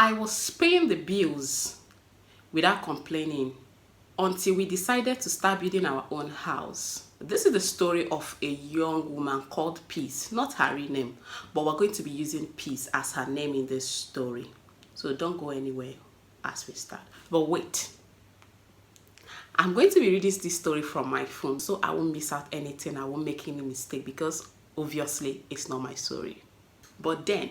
I was paying the bills without complaining until we decided to start building our own house. This is the story of a young woman called Peace, not her real name, but we're going to be using Peace as her name in this story. So don't go anywhere as we start. But wait, I'm going to be reading this story from my phone so I won't miss out anything, I won't make any mistake, because obviously it's not my story. But then,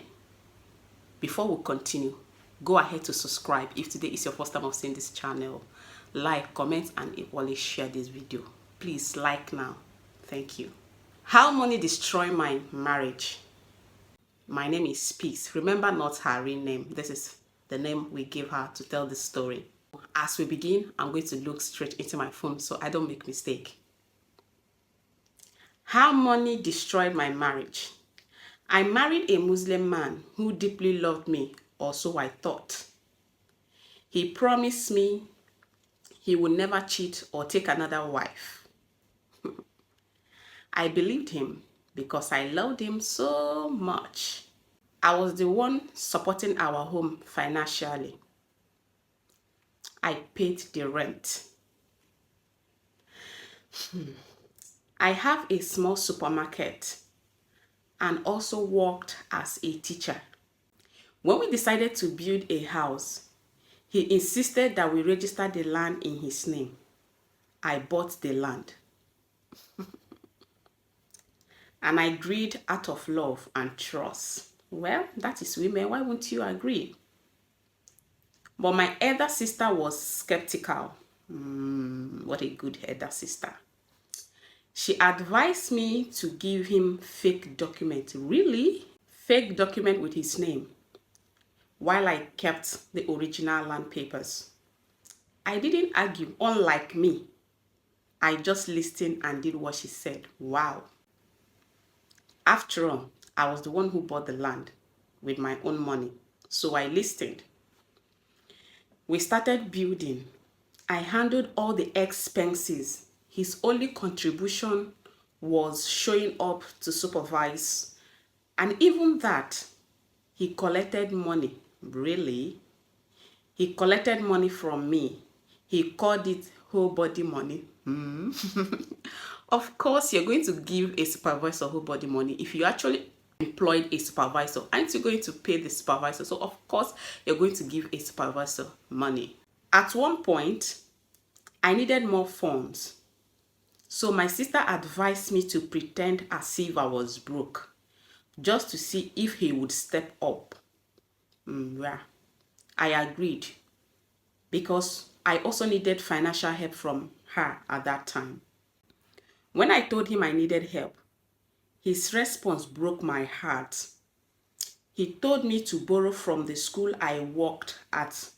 before we continue, go ahead to subscribe if today is your first time of seeing this channel. Like, comment, and equally share this video. Please like now. Thank you. How money destroyed my marriage. My name is Peace. Remember, not her real name. This is the name we gave her to tell this story. As we begin, I'm going to look straight into my phone so I don't make mistake. How money destroyed my marriage. I married a Muslim man who deeply loved me, or so I thought. He promised me he would never cheat or take another wife. I believed him because I loved him so much. I was the one supporting our home financially. I paid the rent. I have a small supermarket and also worked as a teacher. When we decided to build a house, he insisted that we register the land in his name. I bought the land. And I agreed out of love and trust. Well, that is women. Why won't you agree? But my elder sister was skeptical. What a good elder sister. She advised me to give him fake document. Really? Fake document with his name, while I kept the original land papers. I didn't argue, unlike me. I just listened and did what she said. Wow. After all, I was the one who bought the land with my own money. So I listened. We started building. I handled all the expenses. His only contribution was showing up to supervise. And even that, he collected money. Really? He collected money from me. He called it whole body money. Of course, you're going to give a supervisor whole body money. If you actually employed a supervisor, aren't you going to pay the supervisor? So of course, you're going to give a supervisor money. At one point, I needed more funds. So my sister advised me to pretend as if I was broke, just to see if he would step up. Yeah, I agreed, because I also needed financial help from her at that time. When I told him I needed help, his response broke my heart. He told me to borrow from the school I worked at,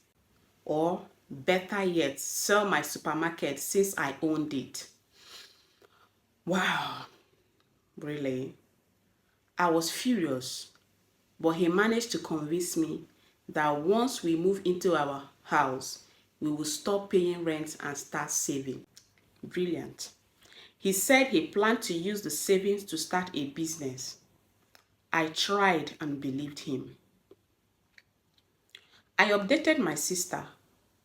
or better yet, sell my supermarket since I owned it. Wow, really? I was furious, but he managed to convince me that once we move into our house, we will stop paying rent and start saving. Brilliant. He said he planned to use the savings to start a business. I tried and believed him. I updated my sister.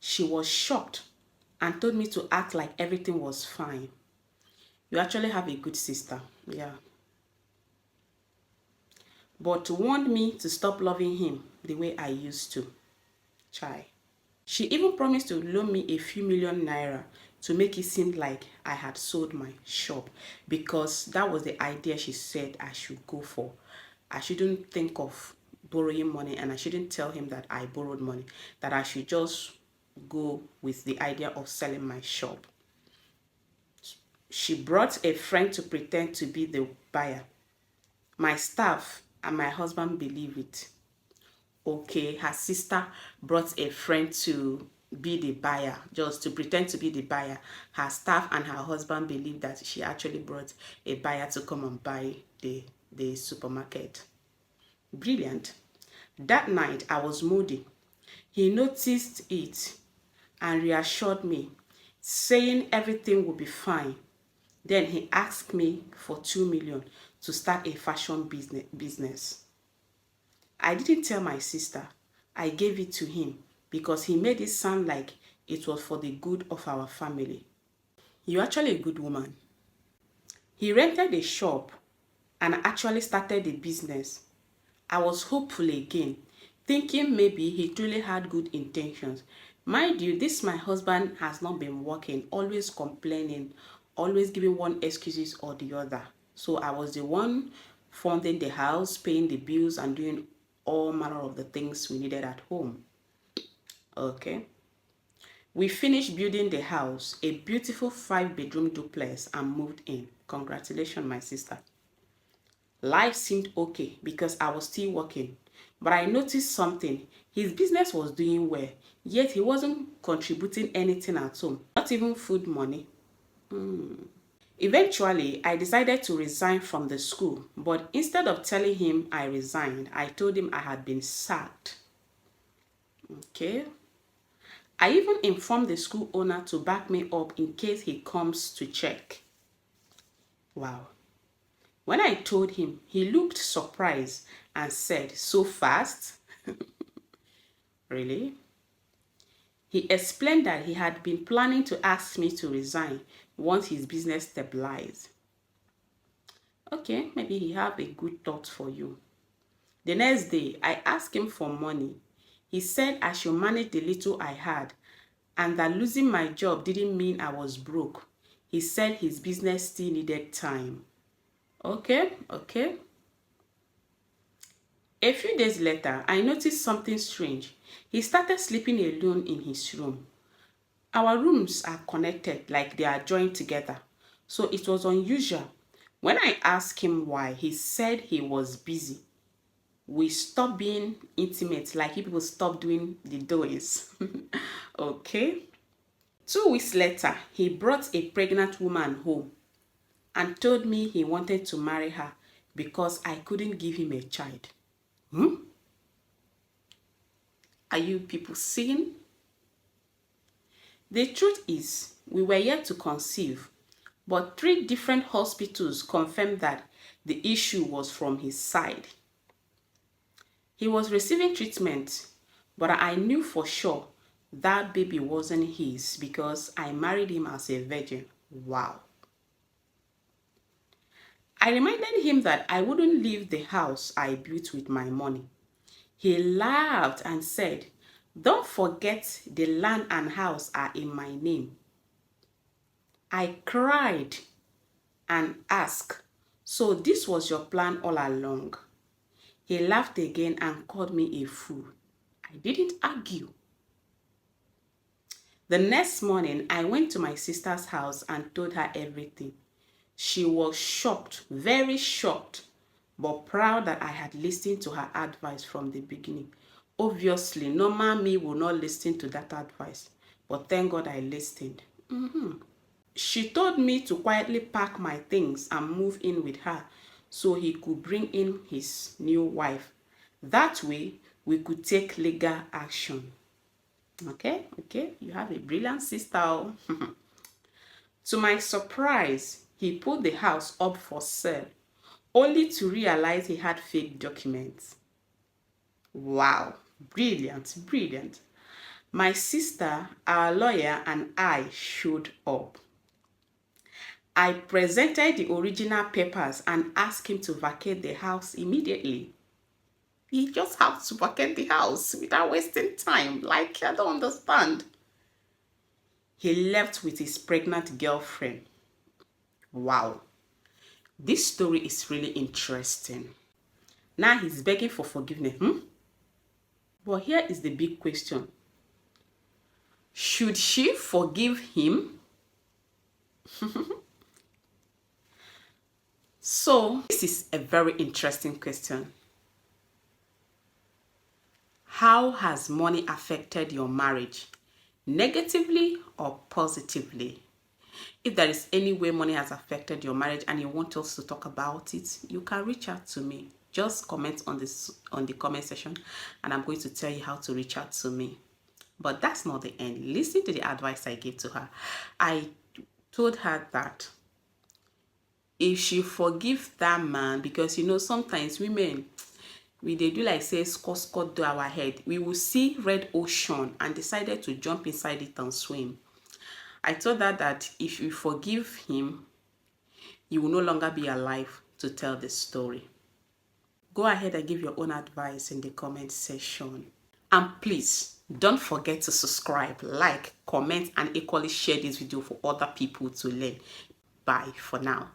She was shocked and told me to act like everything was fine. You actually have a good sister, yeah. But warned me to stop loving him the way I used to. Chai. She even promised to loan me a few million naira to make it seem like I had sold my shop, because that was the idea she said I should go for. I shouldn't think of borrowing money, and I shouldn't tell him that I borrowed money, that I should just go with the idea of selling my shop. She brought a friend to pretend to be the buyer. My staff and my husband believe it. Okay, her sister brought a friend to be the buyer, just to pretend to be the buyer. Her staff and her husband believe that she actually brought a buyer to come and buy the supermarket. Brilliant. That night, I was moody. He noticed it and reassured me, saying everything would be fine. Then he asked me for 2 million to start a fashion business. I didn't tell my sister, I gave it to him because he made it sound like it was for the good of our family. You're actually a good woman. He rented a shop and actually started a business. I was hopeful again, thinking maybe he truly had good intentions. Mind you, this my husband has not been working, always complaining, always giving one excuses or the other. So I was the one funding the house, paying the bills, and doing all manner of the things we needed at home. Okay. We finished building the house, a beautiful 5-bedroom duplex, and moved in. Congratulations, my sister. Life seemed okay because I was still working, but I noticed something. His business was doing well, yet he wasn't contributing anything at home, not even food money. Eventually, I decided to resign from the school, but instead of telling him I resigned, I told him I had been sacked. Okay. I even informed the school owner to back me up in case he comes to check. Wow. When I told him, he looked surprised and said, "So fast?" Really? He explained that he had been planning to ask me to resign once his business stabilized. Okay, maybe he have a good thought for you. The next day, I asked him for money. He said I should manage the little I had and that losing my job didn't mean I was broke. He said his business still needed time. Okay. A few days later, I noticed something strange. He started sleeping alone in his room. Our rooms are connected, like they are joined together. So it was unusual. When I asked him why, he said he was busy. We stopped being intimate, like people stopped doing the doings. Okay. 2 weeks later, he brought a pregnant woman home and told me he wanted to marry her because I couldn't give him a child. Are you people seeing? The truth is, we were yet to conceive, but 3 different hospitals confirmed that the issue was from his side. He was receiving treatment, but I knew for sure that baby wasn't his because I married him as a virgin. Wow. I reminded him that I wouldn't leave the house I built with my money. He laughed and said, "Don't forget the land and house are in my name." I cried and asked, "So this was your plan all along?" He laughed again and called me a fool. I didn't argue. The next morning, I went to my sister's house and told her everything. She was shocked, very shocked, but proud that I had listened to her advice from the beginning. Obviously, normal me will not listen to that advice, but thank God I listened. She told me to quietly pack my things and move in with her so he could bring in his new wife. That way, we could take legal action. Okay, you have a brilliant sister. To my surprise, he put the house up for sale, only to realize he had fake documents. Wow, brilliant. My sister, our lawyer, and I showed up. I presented the original papers and asked him to vacate the house immediately. He just had to vacate the house without wasting time. Like, I don't understand. He left with his pregnant girlfriend. Wow. This story is really interesting. Now he's begging for forgiveness. But here is the big question. Should she forgive him? So, this is a very interesting question. How has money affected your marriage? Negatively or positively? If there is any way money has affected your marriage and you want us to talk about it, you can reach out to me. Just comment on the comment section and I'm going to tell you how to reach out to me. But that's not the end. Listen to the advice I gave to her. I told her that if she forgive that man, because sometimes women, we dey do like say scot do our head. We will see red ocean and decided to jump inside it and swim. I told her that if you forgive him, you will no longer be alive to tell the story. Go ahead and give your own advice in the comment section. And please, don't forget to subscribe, like, comment, and equally share this video for other people to learn. Bye for now.